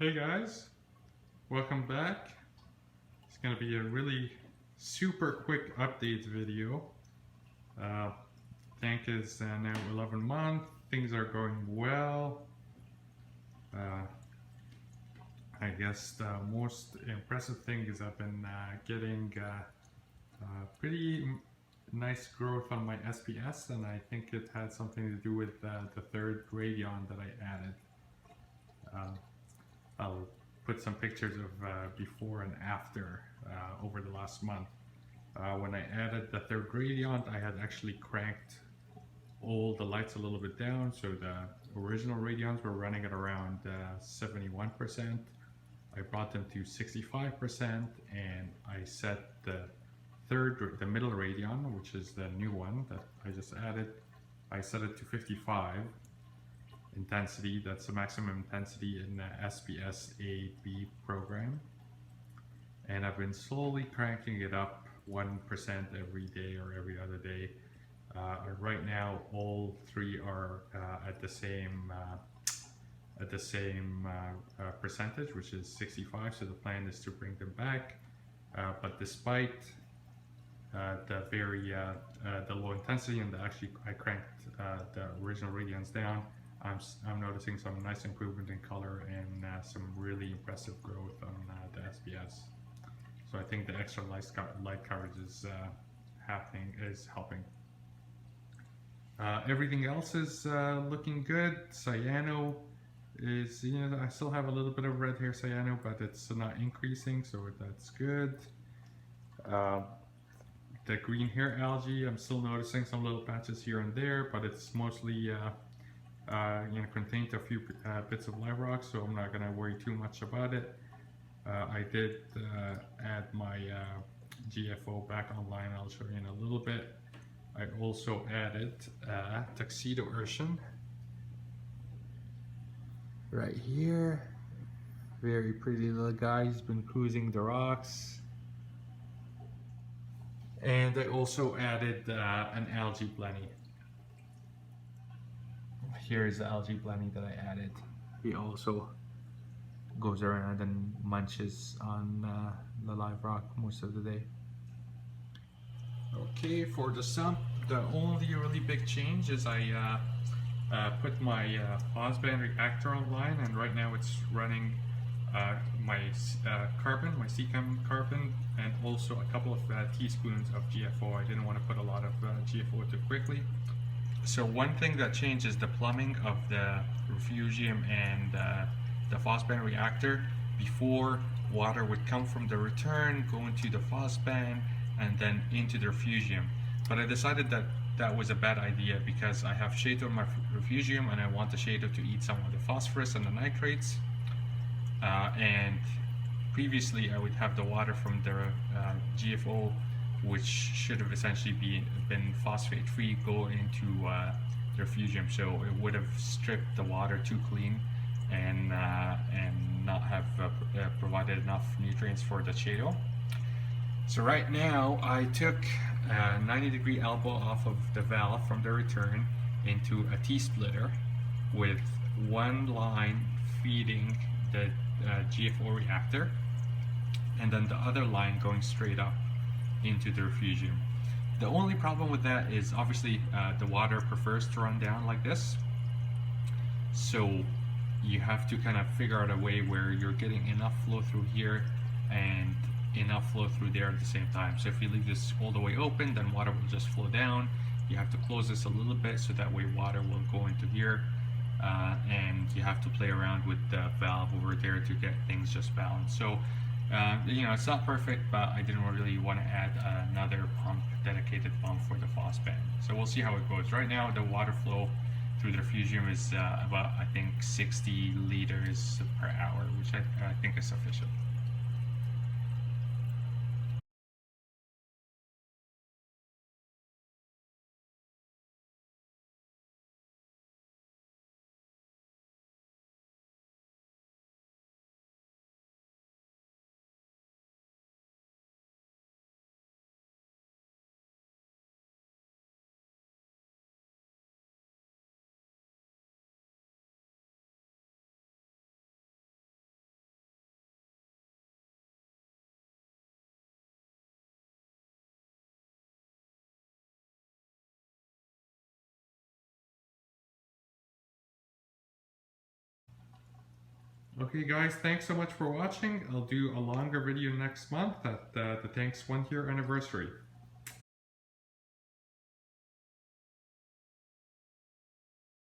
Hey guys, welcome back. It's going to be a really super quick update video. Tank is now 11 months, things are going well. I guess the most impressive thing is I've been getting pretty nice growth on my SPS, and I think it had something to do with the third Radion that I added. I'll put some pictures of before and after over the last month. When I added the third gradient, I had actually cranked all the lights a little bit down, so the original radions were running at around 71%. I brought them to 65%, and I set the middle radion, which is the new one that I just added, I set it to 55 intensity. That's the maximum intensity in the SPS A/B program, and I've been slowly cranking it up 1% every day or every other day. Right now, all three are at the same percentage, which is 65. So the plan is to bring them back. But despite the low intensity, and I cranked the original radians down, I'm noticing some nice improvement in color and some really impressive growth on the SPS. So I think the extra light coverage is helping. Everything else is looking good. Cyano is, I still have a little bit of red hair cyano, but it's not increasing, so that's good. The green hair algae, I'm still noticing some little patches here and there, but it's mostly contained a few bits of live rock, so I'm not going to worry too much about it. I did add my GFO back online. I'll show you in a little bit. I also added tuxedo urchin right here. Very pretty little guy. He's been cruising the rocks. And I also added an algae blenny. Here is the algae blenny that I added. He also goes around and munches on the live rock most of the day. Okay, for the sump, the only really big change is I put my Fosband reactor online, and right now it's running my carbon, my CCAM carbon, and also a couple of teaspoons of GFO. I didn't want to put a lot of GFO too quickly. So one thing that changed is the plumbing of the Refugium and the Fosband reactor. Before, water would come from the return, go into the Fosband, and then into the Refugium. But I decided that that was a bad idea because I have shado in my Refugium, and I want the shado to eat some of the phosphorus and the nitrates. And previously I would have the water from the GFO, which should have essentially been phosphate free, go into the Refugium, so it would have stripped the water too clean and not have provided enough nutrients for the shado. So right now I took a 90-degree elbow off of the valve from the return into a T-splitter with one line feeding the GFO reactor, and then the other line going straight up into the Refugium. The only problem with that is obviously the water prefers to run down like this, so you have to kind of figure out a way where you're getting enough flow through here and enough flow through there at the same time. So if you leave this all the way open, then water will just flow down. You have to close this a little bit so that way water will go into here, and you have to play around with the valve over there to get things just balanced. So it's not perfect, but I didn't really want to add another pump, dedicated pump for the Fosband. So we'll see how it goes. Right now the water flow through the Refugium is about, I think, 60 liters per hour, which I think is sufficient. Okay guys, thanks so much for watching. I'll do a longer video next month at the tank's 1 year anniversary.